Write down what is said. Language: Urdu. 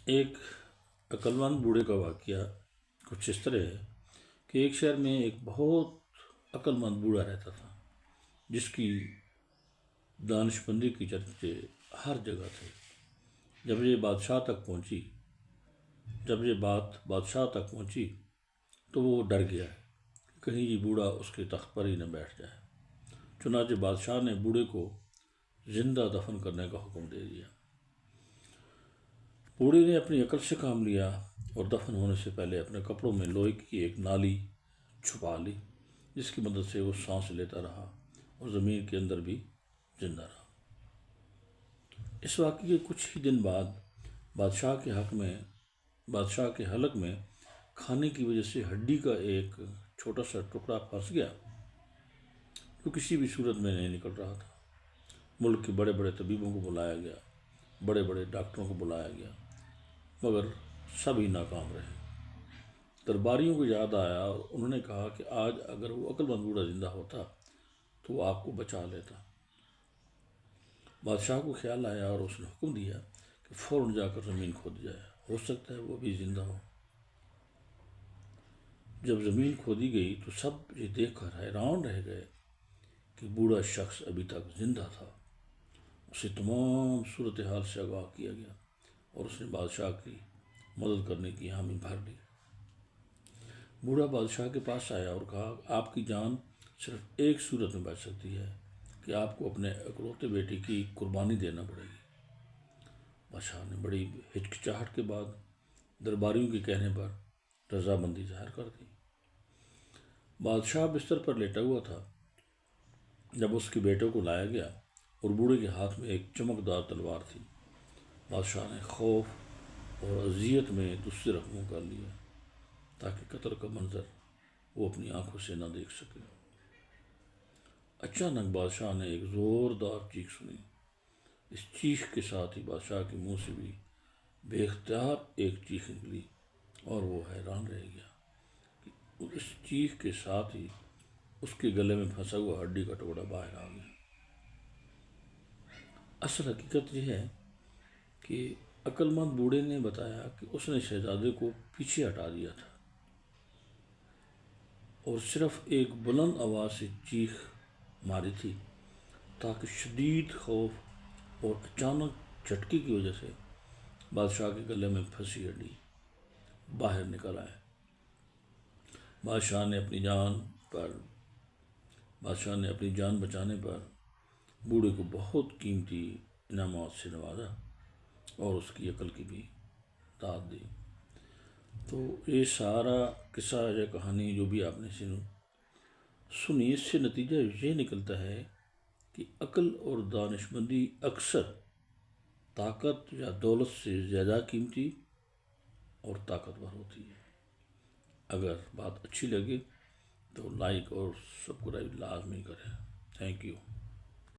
ایک عقلمند بوڑھے کا واقعہ کچھ اس طرح ہے کہ ایک شہر میں ایک بہت عقلمند بوڑھا رہتا تھا جس کی دانش مندی کی چرچے ہر جگہ تھے۔ جب یہ بات بادشاہ تک پہنچی تو وہ ڈر گیا کہ کہیں یہ بوڑھا اس کے تخت پر ہی نہ بیٹھ جائے۔ چنانچہ بادشاہ نے بوڑھے کو زندہ دفن کرنے کا حکم دے دیا۔ بوڑھے نے اپنی عقل سے کام لیا اور دفن ہونے سے پہلے اپنے کپڑوں میں لوہے کی ایک نالی چھپا لی، جس کی مدد سے وہ سانس لیتا رہا اور زمین کے اندر بھی زندہ رہا۔ اس واقعے کے کچھ ہی دن بعد بادشاہ کے حلق میں کھانے کی وجہ سے ہڈی کا ایک چھوٹا سا ٹکڑا پھنس گیا جو کسی بھی صورت میں نہیں نکل رہا تھا۔ ملک کے بڑے بڑے طبیبوں کو بلایا گیا، بڑے بڑے ڈاکٹروں کو بلایا گیا، مگر سبھی ناکام رہے۔ درباریوں کو یاد آیا اور انہوں نے کہا کہ آج اگر وہ عقلمند بوڑھا زندہ ہوتا تو وہ آپ کو بچا لیتا۔ بادشاہ کو خیال آیا اور اس نے حکم دیا کہ فوراً جا کر زمین کھود جائے، ہو سکتا ہے وہ بھی زندہ ہو۔ جب زمین کھودی گئی تو سب یہ دیکھ کر حیران رہ گئے کہ بوڑھا شخص ابھی تک زندہ تھا۔ اسے تمام صورتحال سے آگاہ کیا گیا اور اس نے بادشاہ کی مدد کرنے کی حامی بھر لی۔ بوڑھا بادشاہ کے پاس آیا اور کہا آپ کی جان صرف ایک صورت میں بچ سکتی ہے کہ آپ کو اپنے اکلوتے بیٹے کی قربانی دینا پڑے گی۔ بادشاہ نے بڑی ہچکچاہٹ کے بعد درباریوں کے کہنے پر رضامندی ظاہر کر دی۔ بادشاہ بستر پر لیٹا ہوا تھا جب اس کے بیٹے کو لایا گیا اور بوڑھے کے ہاتھ میں ایک چمکدار تلوار تھی۔ بادشاہ نے خوف اور اذیت میں دوسری رخ منہ کر لیا تاکہ قتل کا منظر وہ اپنی آنکھوں سے نہ دیکھ سکے۔ اچانک بادشاہ نے ایک زوردار چیخ سنی۔ اس چیخ کے ساتھ ہی بادشاہ کے منہ سے بھی بے اختیار ایک چیخ نکلی اور وہ حیران رہ گیا کہ اس چیخ کے ساتھ ہی اس کے گلے میں پھنسا ہوا ہڈی کا ٹکڑا باہر آ گیا۔ اصل حقیقت یہ ہے کہ عقلمند بوڑھے نے بتایا کہ اس نے شہزادے کو پیچھے ہٹا دیا تھا اور صرف ایک بلند آواز سے چیخ ماری تھی تاکہ شدید خوف اور اچانک جھٹکے کی وجہ سے بادشاہ کے گلے میں پھنسی ہڈی باہر نکل آئے۔ بادشاہ نے اپنی جان بچانے پر بوڑھے کو بہت قیمتی انعامات سے نوازا اور اس کی عقل کی بھی داد دی۔ تو یہ سارا قصہ یا کہانی جو بھی آپ نے سنی، اس سے نتیجہ یہ نکلتا ہے کہ عقل اور دانش مندی اکثر طاقت یا دولت سے زیادہ قیمتی اور طاقتور ہوتی ہے۔ اگر بات اچھی لگے تو لائک اور سبسکرائب لازمی کریں۔ Thank you.